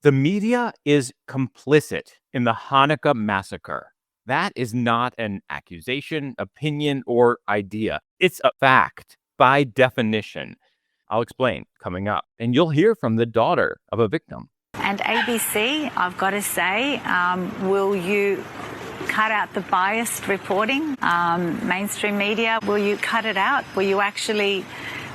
The media is complicit in the Hanukkah Massacre. That is not an accusation, opinion, or idea. It's a fact by definition. I'll explain coming up, and you'll hear from the daughter of a victim. And ABC, I've got to say, will you cut out the biased reporting? Mainstream media, will you cut it out? Will you actually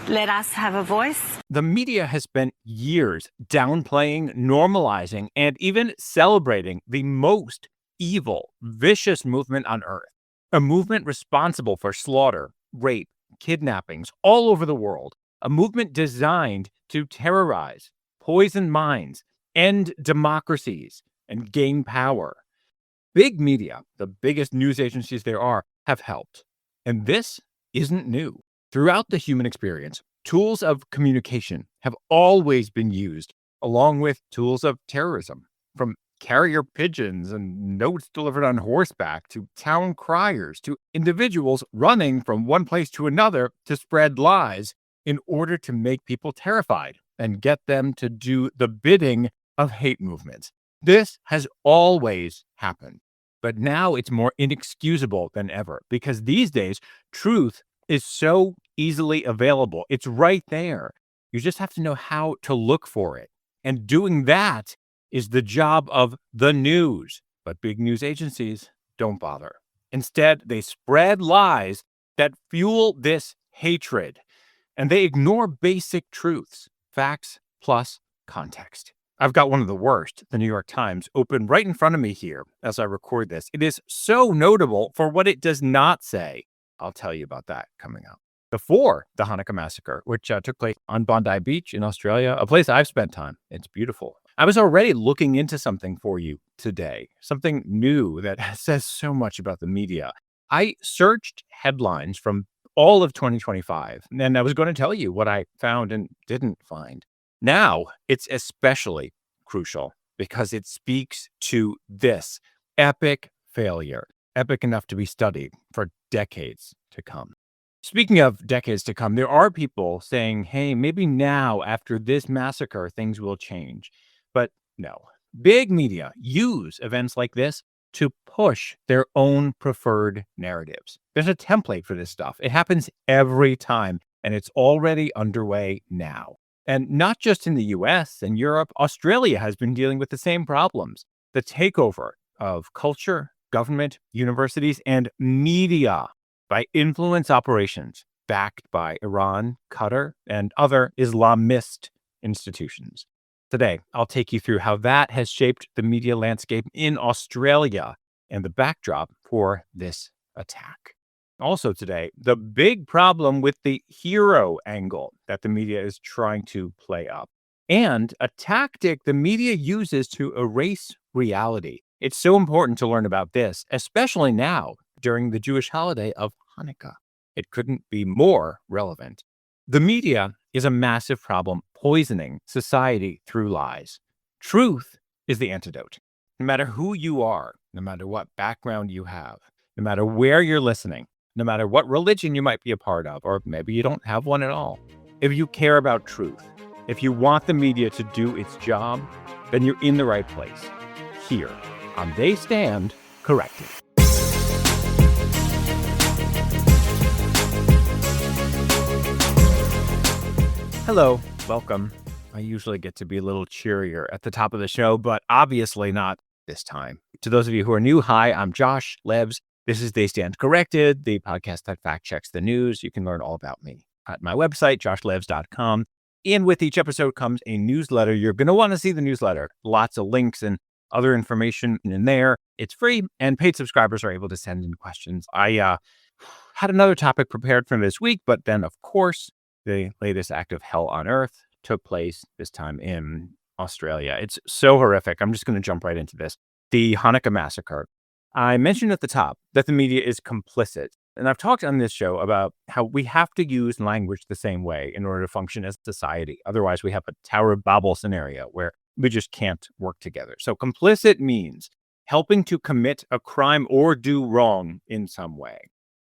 let us have a voice? The media has spent years downplaying, normalizing, and even celebrating the most evil, vicious movement on earth. A movement responsible for slaughter, rape, kidnappings all over the world. A movement designed to terrorize, poison minds, end democracies, and gain power. Big media, the biggest news agencies there are, have helped. And this isn't new. Throughout the human experience, tools of communication have always been used, along with tools of terrorism, from carrier pigeons and notes delivered on horseback to town criers to individuals running from one place to another to spread lies in order to make people terrified and get them to do the bidding of hate movements. This has always happened, but now it's more inexcusable than ever because these days, truth is so easily available. It's right there. You just have to know how to look for it. And doing that is the job of the news. But big news agencies don't bother. Instead, they spread lies that fuel this hatred. And they ignore basic truths, facts plus context. I've got one of the worst, the New York Times, open right in front of me here as I record this. It is so notable for what it does not say. I'll tell you about that coming up. Before the Hanukkah Massacre, which took place on Bondi Beach in Australia, a place I've spent time. It's beautiful. I was already looking into something for you today, something new that says so much about the media. I searched headlines from all of 2025, and I was going to tell you what I found and didn't find. Now, it's especially crucial because it speaks to this epic failure, epic enough to be studied for decades to come. Speaking of decades to come, there are people saying, hey, maybe now after this massacre, things will change. But no, big media use events like this to push their own preferred narratives. There's a template for this stuff. It happens every time, and it's already underway now. And not just in the US and Europe, Australia has been dealing with the same problems. The takeover of culture, government, universities, and media by influence operations backed by Iran, Qatar, and other Islamist institutions. Today, I'll take you through how that has shaped the media landscape in Australia and the backdrop for this attack. Also today, the big problem with the hero angle that the media is trying to play up, and a tactic the media uses to erase reality. It's so important to learn about this, especially now during the Jewish holiday of Hanukkah. It couldn't be more relevant. The media is a massive problem, poisoning society through lies. Truth is the antidote. No matter who you are, no matter what background you have, no matter where you're listening, no matter what religion you might be a part of, or maybe you don't have one at all. If you care about truth, if you want the media to do its job, then you're in the right place. Here on They Stand Corrected. Hello, welcome. I usually get to be a little cheerier at the top of the show, but obviously not this time. To those of you who are new, hi, I'm Josh Lebs. This is They Stand Corrected, the podcast that fact checks the news. You can learn all about me at my website, joshlebs.com. And with each episode comes a newsletter. You're going to want to see the newsletter. Lots of links and other information in there. It's free, and paid subscribers are able to send in questions. I had another topic prepared for this week, but then, of course, the latest act of hell on earth took place, this time in Australia. It's so horrific. I'm just going to jump right into this. The Hanukkah Massacre. I mentioned at the top that the media is complicit. And I've talked on this show about how we have to use language the same way in order to function as a society. Otherwise, we have a Tower of Babel scenario where we just can't work together. So complicit means helping to commit a crime or do wrong in some way.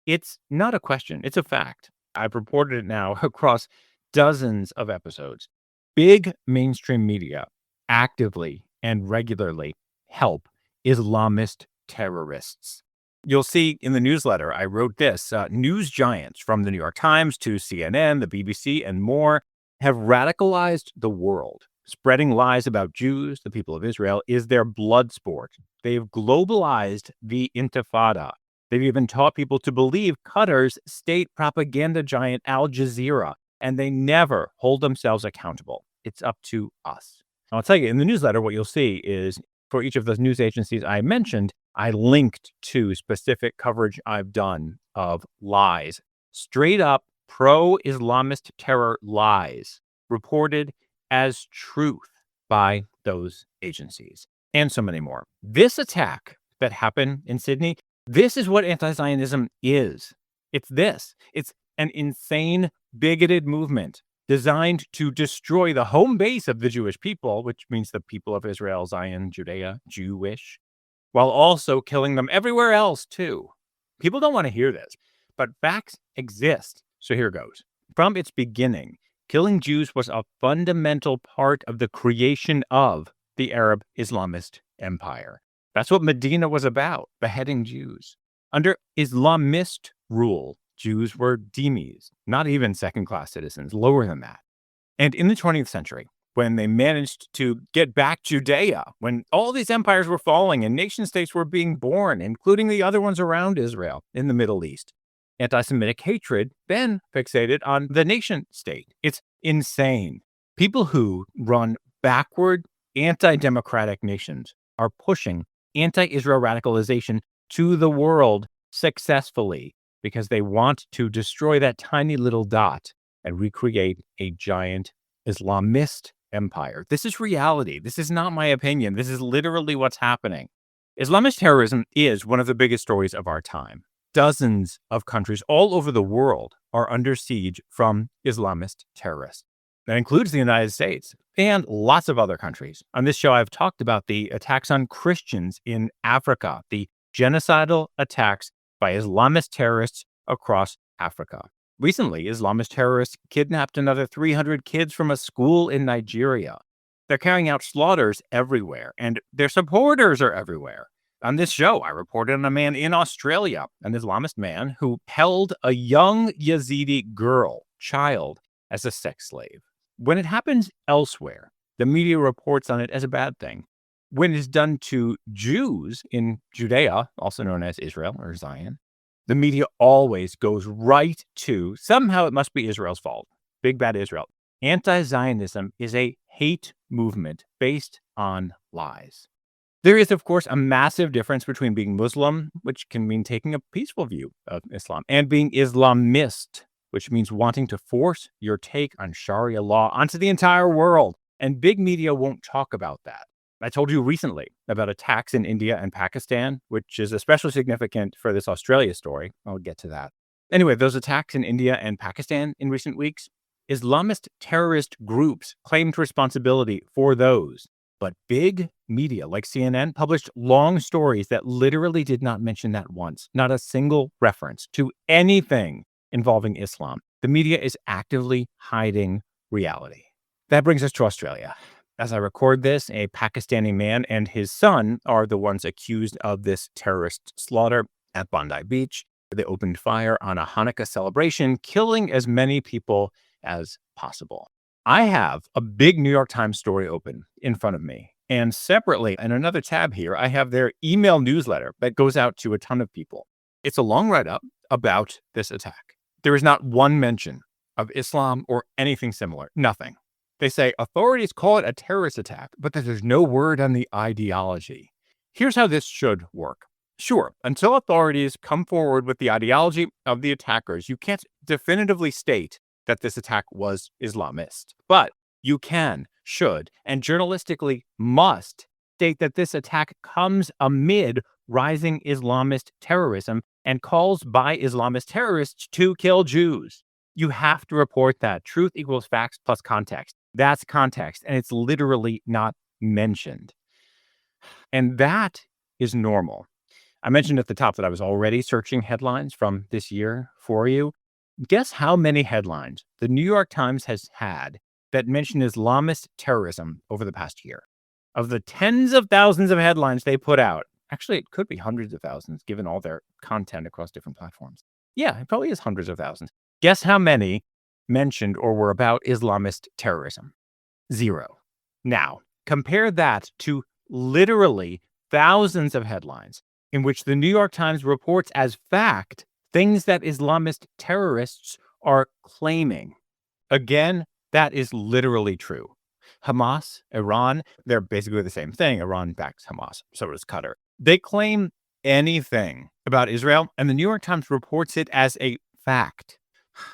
It's not a question. It's a fact. I've reported it now across dozens of episodes. Big mainstream media actively and regularly help Islamist terrorists. You'll see in the newsletter, I wrote this, news giants from the New York Times to CNN, the BBC, and more have radicalized the world. Spreading lies about Jews, the people of Israel, is their blood sport. They've globalized the Intifada. They've even taught people to believe Qatar's state propaganda giant Al Jazeera, and they never hold themselves accountable. It's up to us. I'll tell you, in the newsletter, what you'll see is for each of those news agencies I mentioned, I linked to specific coverage I've done of lies, straight up pro-Islamist terror lies reported as truth by those agencies, and so many more. This attack that happened in Sydney, this is what anti-Zionism is. It's this. It's an insane, bigoted movement designed to destroy the home base of the Jewish people, which means the people of Israel, Zion, Judea, Jewish, while also killing them everywhere else, too. People don't want to hear this, but facts exist. So here goes. From its beginning, killing Jews was a fundamental part of the creation of the Arab Islamist empire. That's what Medina was about, beheading Jews. Under Islamist rule, Jews were dhimmis, not even second-class citizens, lower than that. And in the 20th century, when they managed to get back Judea, when all these empires were falling and nation-states were being born, including the other ones around Israel in the Middle East, anti-Semitic hatred then fixated on the nation-state. It's insane. People who run backward, anti-democratic nations are pushing anti-Israel radicalization to the world successfully because they want to destroy that tiny little dot and recreate a giant Islamist empire. This is reality. This is not my opinion. This is literally what's happening. Islamist terrorism is one of the biggest stories of our time. Dozens of countries all over the world are under siege from Islamist terrorists. That includes the United States and lots of other countries. On this show, I've talked about the attacks on Christians in Africa, the genocidal attacks by Islamist terrorists across Africa. Recently, Islamist terrorists kidnapped another 300 kids from a school in Nigeria. They're carrying out slaughters everywhere, and their supporters are everywhere. On this show, I reported on a man in Australia, an Islamist man who held a young Yazidi child, as a sex slave. When it happens elsewhere, the media reports on it as a bad thing. When it's done to Jews in Judea, also known as Israel or Zion, the media always goes right to, somehow it must be Israel's fault. Big bad Israel. Anti-Zionism is a hate movement based on lies. There is, of course, a massive difference between being Muslim, which can mean taking a peaceful view of Islam, and being Islamist, which means wanting to force your take on Sharia law onto the entire world. And big media won't talk about that. I told you recently about attacks in India and Pakistan, which is especially significant for this Australia story. I'll get to that. Anyway, those attacks in India and Pakistan in recent weeks, Islamist terrorist groups claimed responsibility for those. But big media like CNN published long stories that literally did not mention that once, not a single reference to anything involving Islam. The media is actively hiding reality. That brings us to Australia. As I record this, a Pakistani man and his son are the ones accused of this terrorist slaughter at Bondi Beach. They opened fire on a Hanukkah celebration, killing as many people as possible. I have a big New York Times story open in front of me. And separately, in another tab here, I have their email newsletter that goes out to a ton of people. It's a long write-up about this attack. There is not one mention of Islam or anything similar. Nothing. They say authorities call it a terrorist attack, but there's no word on the ideology. Here's how this should work. Sure, until authorities come forward with the ideology of the attackers, you can't definitively state that this attack was Islamist. But you can, should, and journalistically must state that this attack comes amid rising Islamist terrorism and calls by Islamist terrorists to kill Jews. You have to report that. Truth equals facts plus context. That's context, and it's literally not mentioned. And that is normal. I mentioned at the top that I was already searching headlines from this year for you. Guess how many headlines the New York Times has had that mention Islamist terrorism over the past year? of the tens of thousands of headlines they put out. Actually, it could be hundreds of thousands given all their content across different platforms. Yeah, it probably is hundreds of thousands. Guess how many mentioned or were about Islamist terrorism? 0. Now, compare that to literally thousands of headlines in which the New York Times reports as fact things that Islamist terrorists are claiming. Again, that is literally true. Hamas, Iran, they're basically the same thing. Iran backs Hamas, so does Qatar. They claim anything about Israel, and the New York Times reports it as a fact.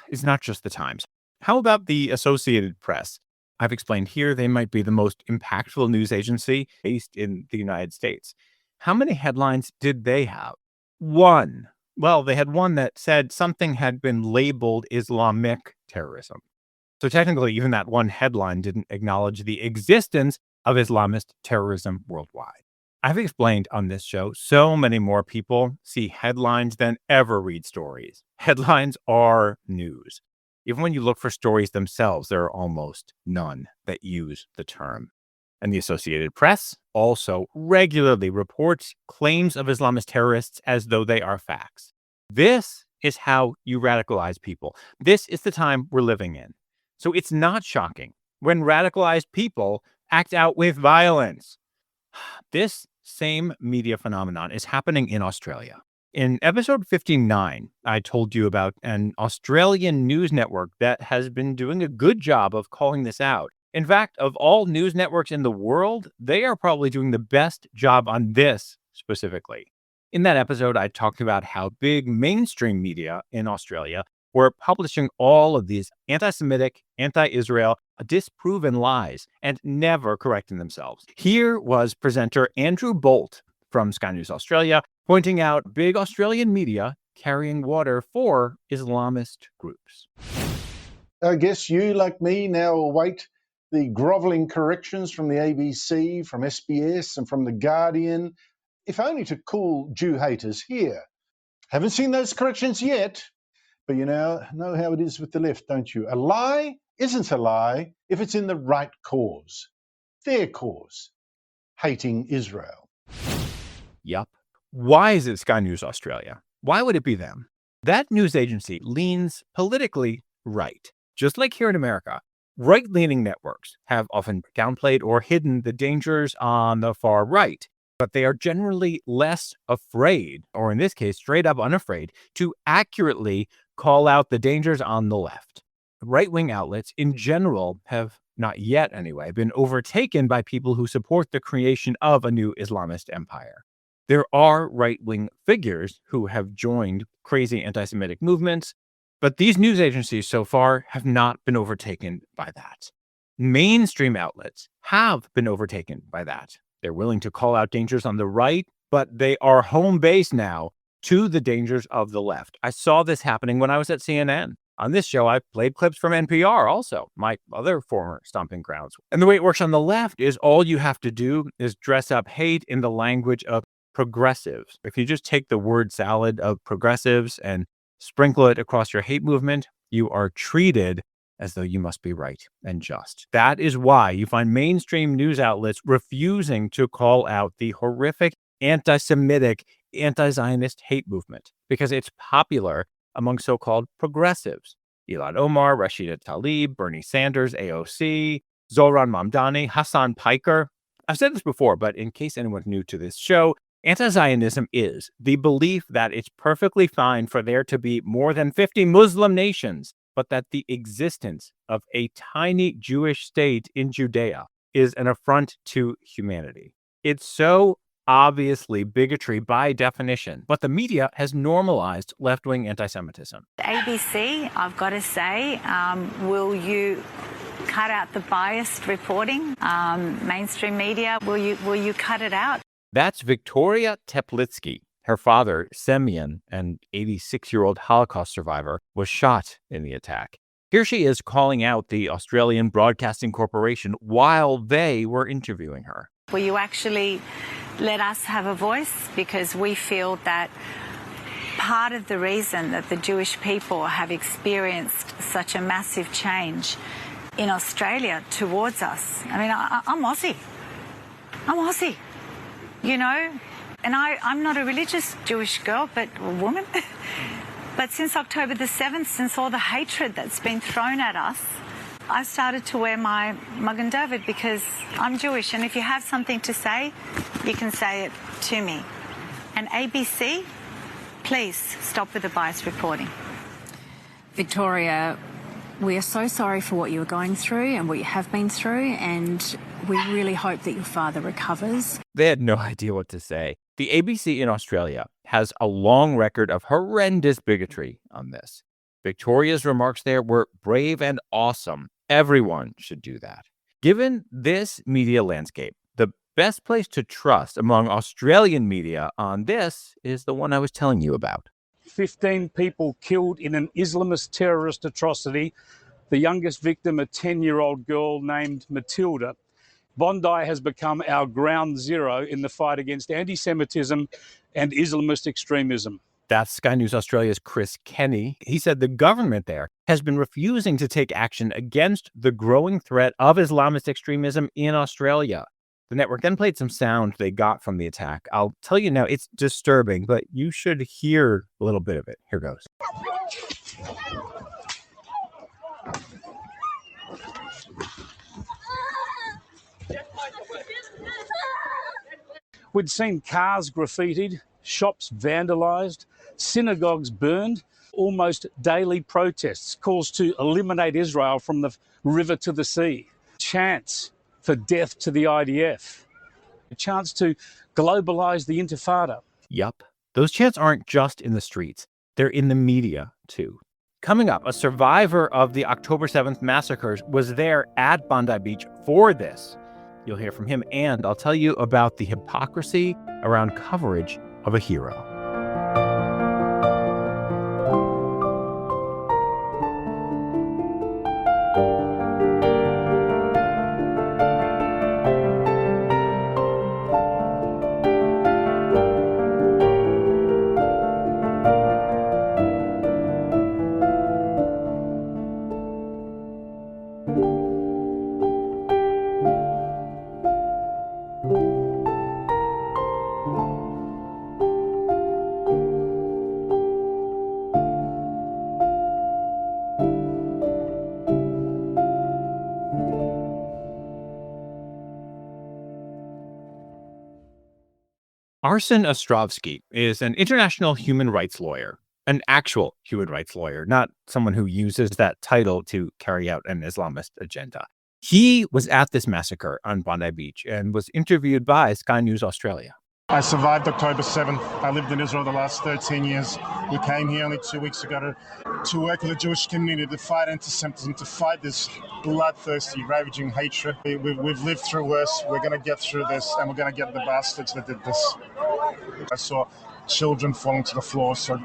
It's not just the Times. How about the Associated Press? I've explained here they might be the most impactful news agency based in the United States. How many headlines did they have? 1. Well, they had one that said something had been labeled Islamic terrorism. So technically, even that one headline didn't acknowledge the existence of Islamist terrorism worldwide. I've explained on this show so many more people see headlines than ever read stories. Headlines are news. Even when you look for stories themselves, there are almost none that use the term. And the Associated Press also regularly reports claims of Islamist terrorists as though they are facts. This is how you radicalize people. This is the time we're living in. So it's not shocking when radicalized people act out with violence. This same media phenomenon is happening in Australia. In episode 59, I told you about an Australian news network that has been doing a good job of calling this out. In fact, of all news networks in the world, they are probably doing the best job on this specifically. In that episode, I talked about how big mainstream media in Australia were publishing all of these anti-Semitic, anti-Israel, disproven lies and never correcting themselves. Here was presenter Andrew Bolt from Sky News Australia pointing out big Australian media carrying water for Islamist groups. I guess you, like me, now await the grovelling corrections from the ABC, from SBS, and from The Guardian, if only to cool Jew haters here. Haven't seen those corrections yet, but you know how it is with the left, don't you? A lie isn't a lie if it's in the right cause. Their cause, hating Israel. Yup. Why is it Sky News Australia? Why would it be them? That news agency leans politically right. Just like here in America, right-leaning networks have often downplayed or hidden the dangers on the far right, but they are generally less afraid, or in this case, straight up unafraid, to accurately call out the dangers on the left. Right-wing outlets in general have, not yet anyway, been overtaken by people who support the creation of a new Islamist empire. There are right-wing figures who have joined crazy anti-Semitic movements, but these news agencies so far have not been overtaken by that. Mainstream outlets have been overtaken by that. They're willing to call out dangers on the right, but they are home base now to the dangers of the left. I saw this happening when I was at CNN. On this show, I played clips from NPR also, my other former stomping grounds. And the way it works on the left is all you have to do is dress up hate in the language of progressives. If you just take the word salad of progressives and sprinkle it across your hate movement, you are treated as though you must be right and just. That is why you find mainstream news outlets refusing to call out the horrific anti-Semitic, anti-Zionist hate movement, because it's popular among so-called progressives. Ilhan Omar, Rashida Tlaib, Bernie Sanders, AOC, Zohran Mamdani, Hassan Piker. I've said this before, but in case anyone's new to this show, anti-Zionism is the belief that it's perfectly fine for there to be more than 50 Muslim nations, but that the existence of a tiny Jewish state in Judea is an affront to humanity. It's so obviously bigotry by definition, but the media has normalized left-wing anti-Semitism. ABC, I've got to say, will you cut out the biased reporting? Mainstream media, will you cut it out? That's Victoria Teplitsky. Her father, Semyon, an 86-year-old Holocaust survivor, was shot in the attack. Here she is calling out the Australian Broadcasting Corporation while they were interviewing her. Will you actually let us have a voice? Because we feel that part of the reason that the Jewish people have experienced such a massive change in Australia towards us. I mean, I'm Aussie. I'm Aussie, you know, and I'm not a religious Jewish girl, but a woman. But since October the 7th, since all the hatred that's been thrown at us, I started to wear my Magen David because I'm Jewish. And if you have something to say, you can say it to me. And ABC, please stop with the biased reporting. Victoria, we are so sorry for what you are going through and what you have been through, and we really hope that your father recovers. They had no idea what to say. The ABC in Australia has a long record of horrendous bigotry on this. Victoria's remarks there were brave and awesome. Everyone should do that. Given this media landscape, the best place to trust among Australian media on this is the one I was telling you about. 15 people killed in an Islamist terrorist atrocity. The youngest victim, a 10-year-old girl named Matilda. Bondi has become our ground zero in the fight against anti-Semitism and Islamist extremism. That's Sky News Australia's Chris Kenny. He said the government there has been refusing to take action against the growing threat of Islamist extremism in Australia. The network then played some sound they got from the attack. I'll tell you now, it's disturbing, but you should hear a little bit of it. Here goes. We'd seen cars graffitied, shops vandalised, synagogues burned, almost daily protests, calls to eliminate Israel from the river to the sea, chants for death to the IDF, a chance to globalise the Intifada. Yup. Those chants aren't just in the streets. They're in the media, too. Coming up, a survivor of the October 7th massacres was there at Bondi Beach for this. You'll hear from him, and I'll tell you about the hypocrisy around coverage of a hero. Arsen Ostrovsky is an international human rights lawyer, an actual human rights lawyer, not someone who uses that title to carry out an Islamist agenda. He was at this massacre on Bondi Beach and was interviewed by Sky News Australia. I survived October 7th. I lived in Israel the last 13 years. We came here only 2 weeks ago to work with the Jewish community, to fight anti-Semitism, to fight this bloodthirsty, ravaging hatred. We've lived through worse. We're going to get through this, and we're going to get the bastards that did this. I saw children falling to the floor, so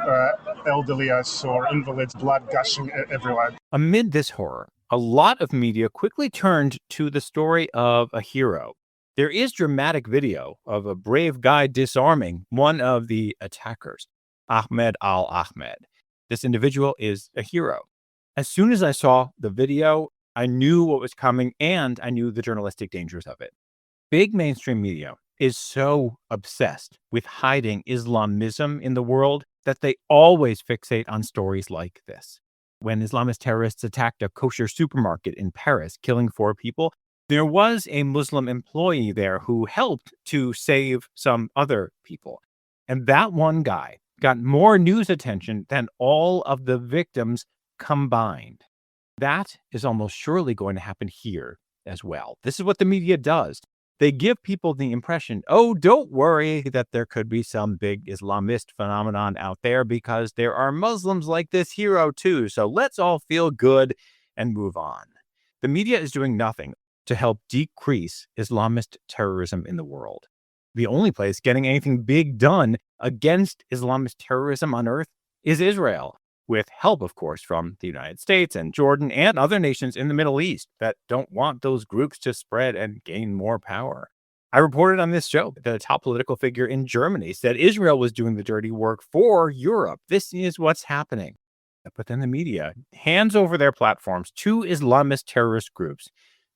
elderly, I saw invalids, blood gushing everywhere. Amid this horror, a lot of media quickly turned to the story of a hero. There is dramatic video of a brave guy disarming one of the attackers, Ahmed al-Ahmed. This individual is a hero. As soon as I saw the video, I knew what was coming, and I knew the journalistic dangers of it. Big mainstream media is so obsessed with hiding Islamism in the world that they always fixate on stories like this. When Islamist terrorists attacked a kosher supermarket in Paris, killing 4 people, there was a Muslim employee there who helped to save some other people. And that one guy got more news attention than all of the victims combined. That is almost surely going to happen here as well. This is what the media does. They give people the impression, oh, don't worry that there could be some big Islamist phenomenon out there because there are Muslims like this hero too. So let's all feel good and move on. The media is doing nothing to help decrease Islamist terrorism in the world. The only place getting anything big done against Islamist terrorism on earth is Israel, with help, of course, from the United States and Jordan and other nations in the Middle East that don't want those groups to spread and gain more power. I reported on this show that a top political figure in Germany said Israel was doing the dirty work for Europe. This is what's happening. But then the media hands over their platforms to Islamist terrorist groups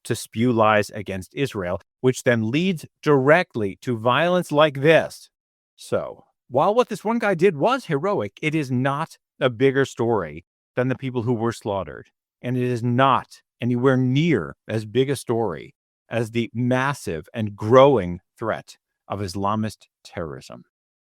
to spew lies against Israel, which then leads directly to violence like this. So, while what this one guy did was heroic, it is not a bigger story than the people who were slaughtered. And it is not anywhere near as big a story as the massive and growing threat of Islamist terrorism.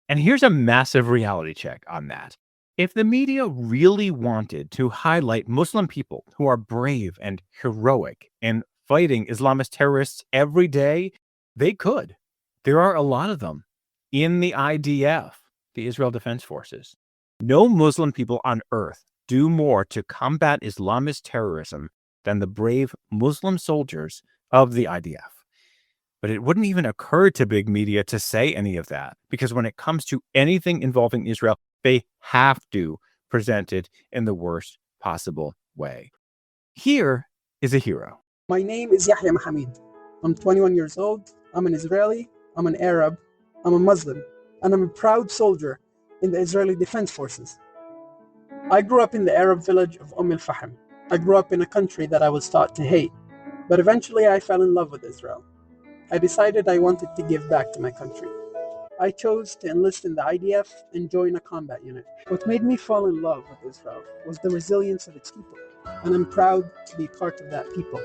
And here's a massive reality check on that. If the media really wanted to highlight Muslim people who are brave and heroic and fighting Islamist terrorists every day, they could. There are a lot of them in the IDF, the Israel Defense Forces. No Muslim people on earth do more to combat Islamist terrorism than the brave Muslim soldiers of the IDF. But it wouldn't even occur to big media to say any of that, because when it comes to anything involving Israel, they have to present it in the worst possible way. Here is a hero. My name is Yahya Mohammed. I'm 21 years old. I'm an Israeli. I'm an Arab. I'm a Muslim. And I'm a proud soldier in the Israeli Defense Forces. I grew up in the Arab village of al-Fahim. I grew up in a country that I was taught to hate. But eventually I fell in love with Israel. I decided I wanted to give back to my country. I chose to enlist in the IDF and join a combat unit. What made me fall in love with Israel was the resilience of its people, and I'm proud to be part of that people.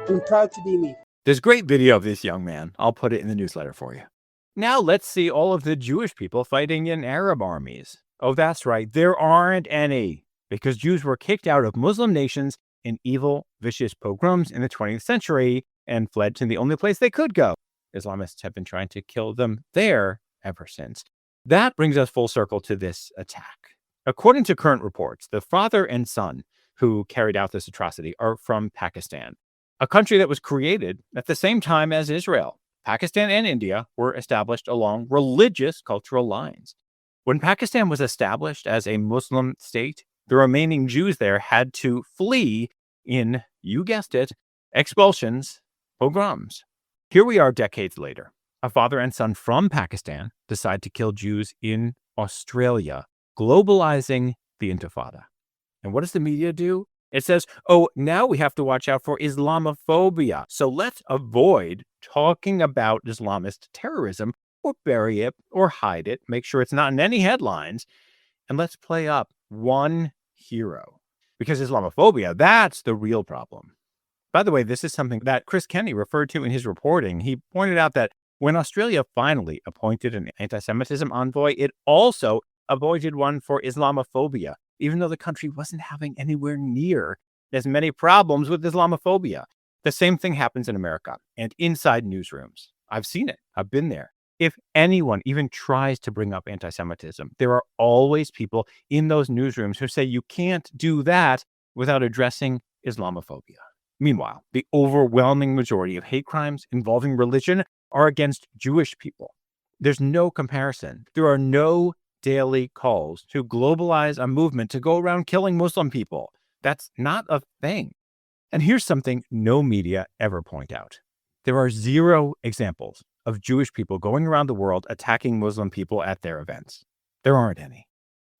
I'm proud to be me. There's a great video of this young man. I'll put it in the newsletter for you. Now let's see all of the Jewish people fighting in Arab armies. Oh, that's right. There aren't any, because Jews were kicked out of Muslim nations in evil, vicious pogroms in the 20th century and fled to the only place they could go. Islamists have been trying to kill them there ever since. That brings us full circle to this attack. According to current reports, the father and son who carried out this atrocity are from Pakistan, a country that was created at the same time as Israel. Pakistan and India were established along religious cultural lines. When Pakistan was established as a Muslim state, the remaining Jews there had to flee in, you guessed it, expulsions, pogroms. Here we are decades later. A father and son from Pakistan decide to kill Jews in Australia, globalizing the Intifada. And what does the media do? It says, oh, now we have to watch out for Islamophobia. So let's avoid talking about Islamist terrorism or bury it or hide it, make sure it's not in any headlines, and let's play up one hero. Because Islamophobia, that's the real problem. By the way, this is something that Chris Kenny referred to in his reporting. He pointed out that when Australia finally appointed an anti-Semitism envoy, it also appointed one for Islamophobia, even though the country wasn't having anywhere near as many problems with Islamophobia. The same thing happens in America and inside newsrooms. I've seen it. I've been there. If anyone even tries to bring up anti-Semitism, there are always people in those newsrooms who say you can't do that without addressing Islamophobia. Meanwhile, the overwhelming majority of hate crimes involving religion are against Jewish people. There's no comparison. There are no daily calls to globalize a movement to go around killing Muslim people. That's not a thing. And here's something no media ever point out. There are 0 examples of Jewish people going around the world attacking Muslim people at their events. There aren't any.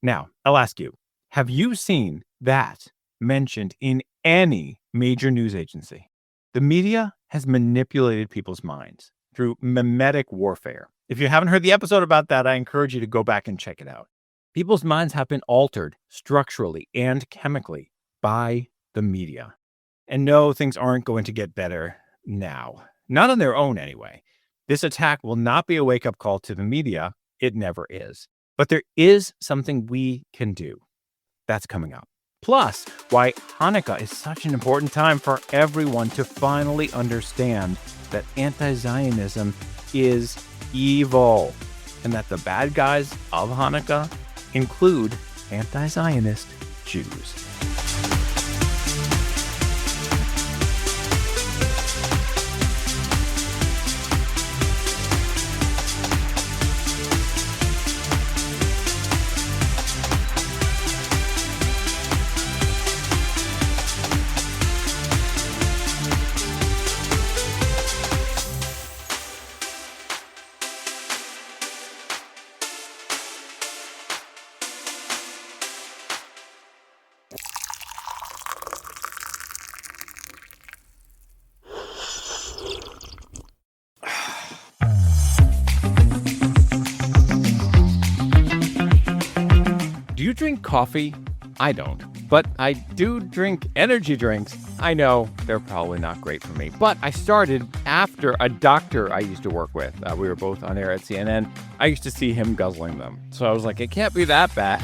Now, I'll ask you, have you seen that mentioned in any major news agency? The media has manipulated people's minds through mimetic warfare. If you haven't heard the episode about that, I encourage you to go back and check it out. People's minds have been altered structurally and chemically by the media. And no, things aren't going to get better now. Not on their own, anyway. This attack will not be a wake-up call to the media. It never is. But there is something we can do. That's coming up. Plus, why Hanukkah is such an important time for everyone to finally understand that anti-Zionism is evil, and that the bad guys of Hanukkah include anti-Zionist Jews. you drink coffee? I don't. But I do drink energy drinks. I know they're probably not great for me. But I started after a doctor I used to work with. We were both on air at CNN. I used to see him guzzling them. So I was like, it can't be that bad.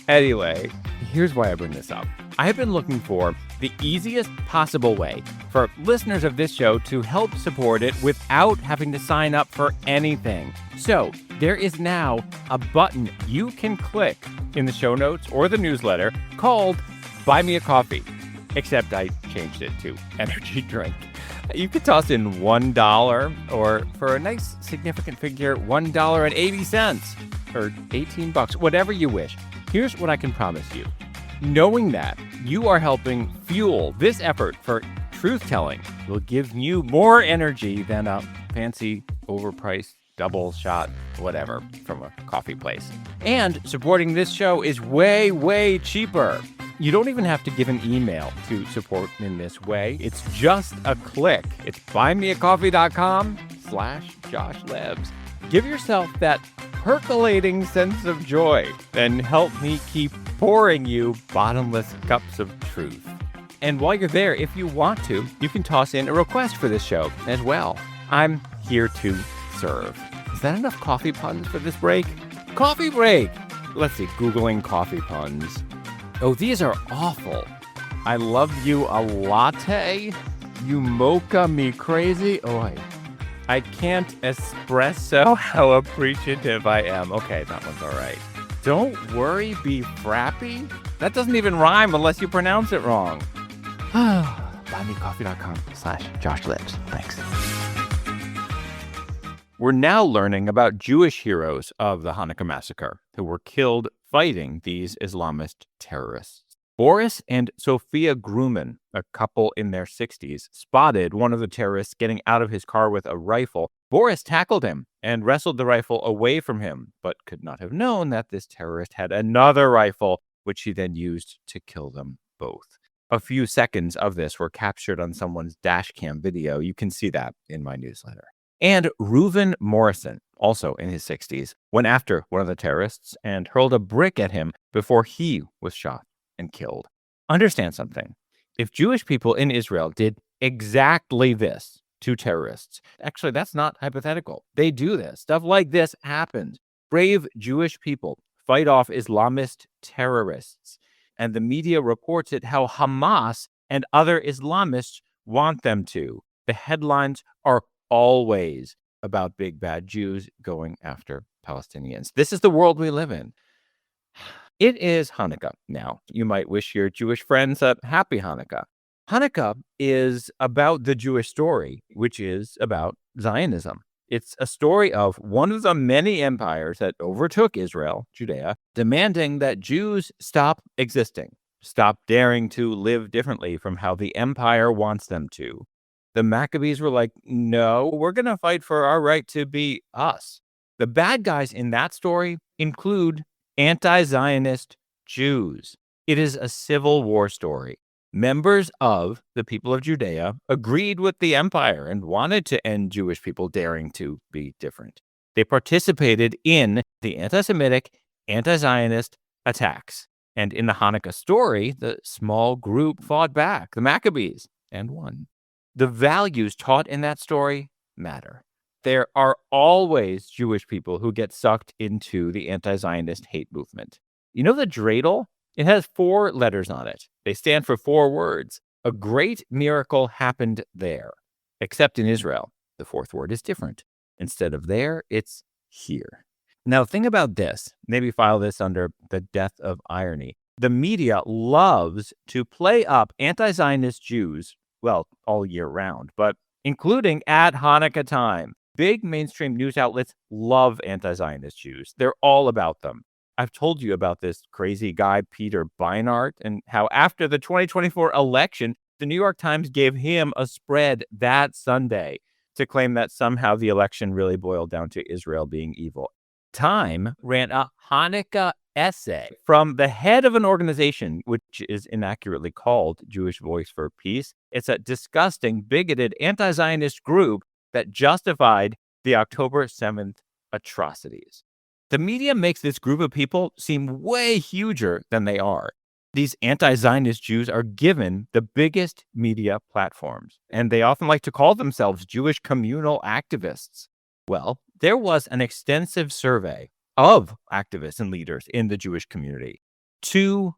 Anyway, here's why I bring this up. I have been looking for the easiest possible way for listeners of this show to help support it without having to sign up for anything. So there is now a button you can click in the show notes or the newsletter called Buy Me a Coffee, except I changed it to energy drink. You could toss in $1 or, for a nice significant figure, $1.80 or $18, whatever you wish. Here's what I can promise you. Knowing that you are helping fuel this effort for truth-telling will give you more energy than a fancy, overpriced, double shot, whatever, from a coffee place. And supporting this show is way, way cheaper. You don't even have to give an email to support in this way. It's just a click. It's buymeacoffee.com/JoshLebs. Give yourself that percolating sense of joy and help me keep pouring you bottomless cups of truth. And while you're there, if you want to, you can toss in a request for this show as well. I'm here to serve. Is that enough coffee puns for this break? Coffee break! Let's see, Googling coffee puns. Oh, these are awful. I love you a latte. You mocha me crazy. Oh, I can't espresso how appreciative I am. Okay, that one's all right. Don't worry, be frappy? That doesn't even rhyme unless you pronounce it wrong. buymeacoffee.com/JoshLebs. Thanks. We're now learning about Jewish heroes of the Hanukkah Massacre who were killed fighting these Islamist terrorists. Boris and Sophia Grumman, a couple in their 60s, spotted one of the terrorists getting out of his car with a rifle. Boris tackled him and wrestled the rifle away from him, but could not have known that this terrorist had another rifle, which he then used to kill them both. A few seconds of this were captured on someone's dash cam video. You can see that in my newsletter. And Reuven Morrison, also in his 60s, went after one of the terrorists and hurled a brick at him before he was shot and killed. Understand something. If Jewish people in Israel did exactly this to terrorists, actually, that's not hypothetical. They do this. Stuff like this happens. Brave Jewish people fight off Islamist terrorists. And the media reports it how Hamas and other Islamists want them to. The headlines are always about big bad Jews going after Palestinians. This is the world we live in. It is Hanukkah now. You might wish your Jewish friends a happy Hanukkah. Hanukkah is about the Jewish story, which is about Zionism. It's a story of one of the many empires that overtook Israel, Judea, demanding that Jews stop existing, stop daring to live differently from how the empire wants them to. The Maccabees were like, no, we're going to fight for our right to be us. The bad guys in that story include anti-Zionist Jews. It is a civil war story. Members of the people of Judea agreed with the empire and wanted to end Jewish people daring to be different. They participated in the anti-Semitic, anti-Zionist attacks. And in the Hanukkah story, the small group fought back, the Maccabees, and won. The values taught in that story matter. There are always Jewish people who get sucked into the anti-Zionist hate movement. You know the dreidel? It has 4 letters on it. They stand for 4 words. A great miracle happened there. Except in Israel, the 4th word is different. Instead of there, it's here. Now, think about this. Maybe file this under the death of irony. The media loves to play up anti-Zionist Jews, well, all year round, but including at Hanukkah time. Big mainstream news outlets love anti-Zionist Jews. They're all about them. I've told you about this crazy guy, Peter Beinart, and how after the 2024 election, the New York Times gave him a spread that Sunday to claim that somehow the election really boiled down to Israel being evil. Time ran a Hanukkah essay from the head of an organization which is inaccurately called Jewish Voice for Peace. It's a disgusting, bigoted, anti-Zionist group that justified the October 7th atrocities. The media makes this group of people seem way huger than they are. These anti-Zionist Jews are given the biggest media platforms, and they often like to call themselves Jewish communal activists. Well, there was an extensive survey of activists and leaders in the Jewish community. 2%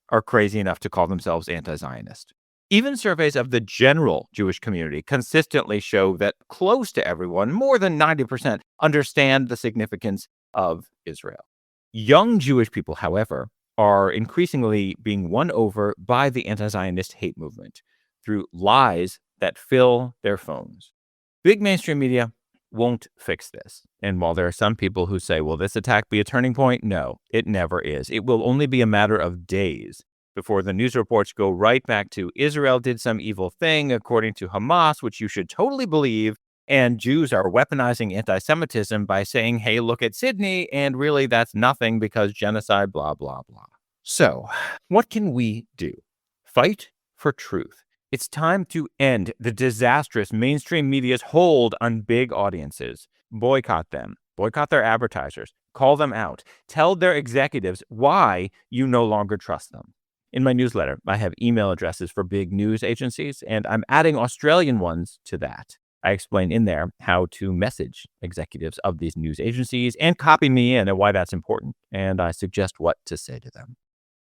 are crazy enough to call themselves anti-Zionist. Even surveys of the general Jewish community consistently show that close to everyone, more than 90%, understand the significance of Israel. Young Jewish people, however, are increasingly being won over by the anti-Zionist hate movement through lies that fill their phones. Big mainstream media won't fix this. And while there are some people who say, will this attack be a turning point? No, it never is. It will only be a matter of days before the news reports go right back to Israel did some evil thing, according to Hamas, which you should totally believe, and Jews are weaponizing anti-Semitism by saying, hey, look at Sydney, and really that's nothing because genocide, blah, blah, blah. So, what can we do? Fight for truth. It's time to end the disastrous mainstream media's hold on big audiences. Boycott them. Boycott their advertisers. Call them out. Tell their executives why you no longer trust them. In my newsletter, I have email addresses for big news agencies, and I'm adding Australian ones to that. I explain in there how to message executives of these news agencies and copy me in and why that's important, and I suggest what to say to them.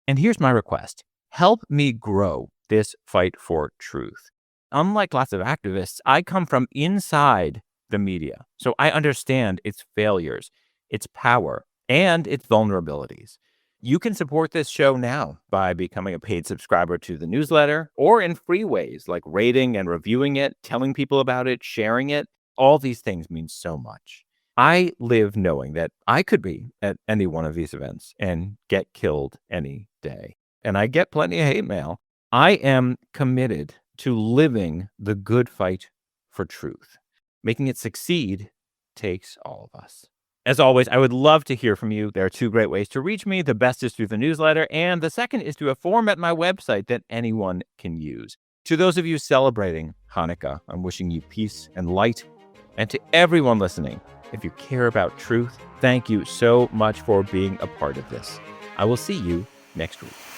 And here's my request. Help me grow this fight for truth. Unlike lots of activists, I come from inside the media, so I understand its failures, its power, and its vulnerabilities. You can support this show now by becoming a paid subscriber to the newsletter or in free ways like rating and reviewing it, telling people about it, sharing it. All these things mean so much. I live knowing that I could be at any one of these events and get killed any day. And I get plenty of hate mail. I am committed to living the good fight for truth. Making it succeed takes all of us. As always, I would love to hear from you. There are two great ways to reach me. The best is through the newsletter, and the second is through a form at my website that anyone can use. To those of you celebrating Hanukkah, I'm wishing you peace and light. And to everyone listening, if you care about truth, thank you so much for being a part of this. I will see you next week.